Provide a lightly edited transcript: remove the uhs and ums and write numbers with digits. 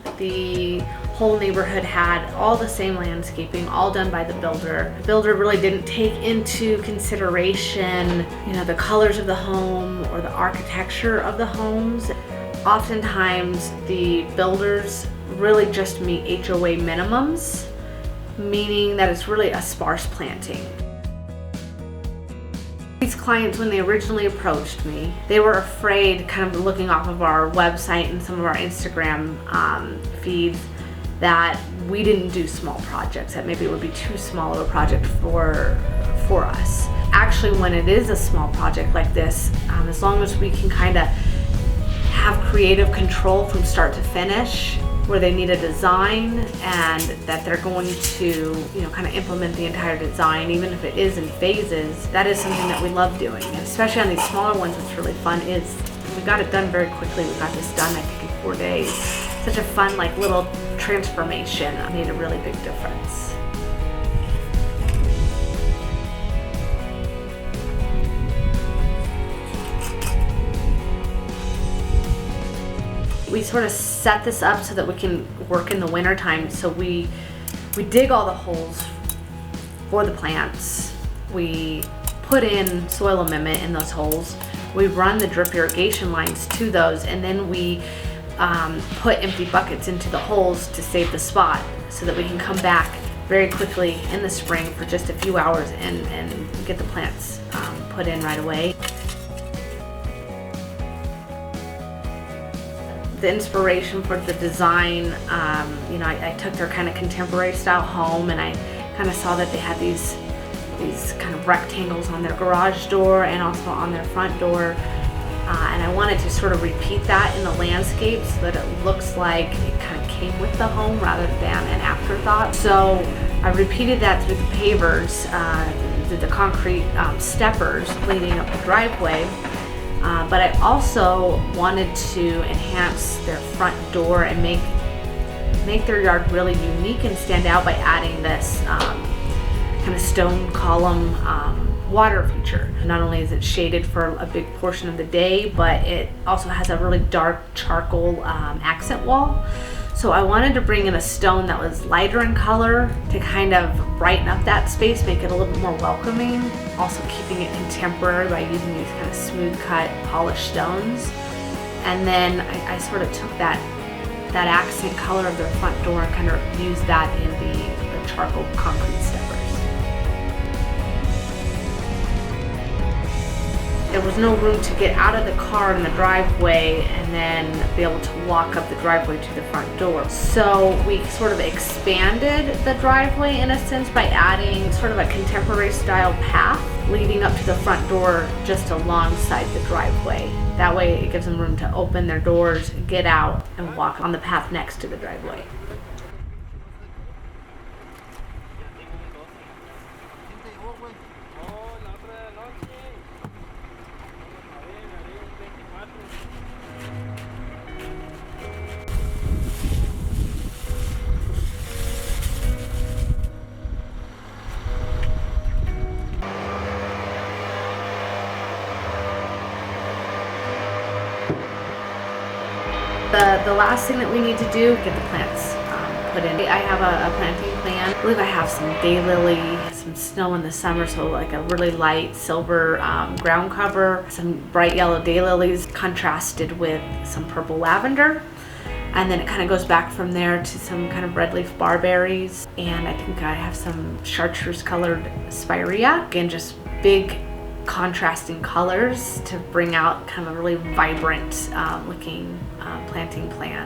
The whole neighborhood had all the same landscaping, all done by the builder. The builder really didn't take into consideration, the colors of the home or the architecture of the homes. Oftentimes, the builders really just meet HOA minimums, meaning that it's really a sparse planting. These clients, when they originally approached me, they were afraid, kind of looking off of our website and some of our Instagram feeds, that we didn't do small projects, that maybe it would be too small of a project for us. Actually, when it is a small project like this, as long as we can kind of have creative control from start to finish, where they need a design and that they're going to, kind of implement the entire design, even if it is in phases, that is something that we love doing. And especially on these smaller ones, what's really fun is we got it done very quickly. We got this done, I think, in 4 days. Such a fun, little transformation. It made a really big difference. We sort of set this up so that we can work in the winter time. So we dig all the holes for the plants. We put in soil amendment in those holes. We run the drip irrigation lines to those, and then we put empty buckets into the holes to save the spot so that we can come back very quickly in the spring for just a few hours and get the plants put in right away. The inspiration for the design, I took their kind of contemporary style home, and I kind of saw that they had these kind of rectangles on their garage door and also on their front door. And I wanted to sort of repeat that in the landscape so that it looks like it kind of came with the home rather than an afterthought. So I repeated that through the pavers, through the concrete steppers leading up the driveway. But I also wanted to enhance their front door and make their yard really unique and stand out by adding this kind of stone column water feature. Not only is it shaded for a big portion of the day, but it also has a really dark charcoal accent wall. So I wanted to bring in a stone that was lighter in color to kind of brighten up that space, make it a little bit more welcoming, also keeping it contemporary by using these kind of smooth cut polished stones. And then I sort of took that accent color of their front door and kind of used that in the charcoal concrete steppers. There was no room to get out of the car in the driveway and then be able to walk up the driveway to the front door. So we sort of expanded the driveway in a sense by adding sort of a contemporary style path leading up to the front door just alongside the driveway. That way it gives them room to open their doors, get out, and walk on the path next to the driveway. The last thing that we need to do is get the plants put in. I have a planting plan. I believe I have some daylily, some snow in the summer, so like a really light silver ground cover, some bright yellow daylilies contrasted with some purple lavender. And then it kind of goes back from there to some kind of red leaf barberries. And I think I have some chartreuse colored spirea. Again, just big contrasting colors to bring out kind of a really vibrant looking planting plan.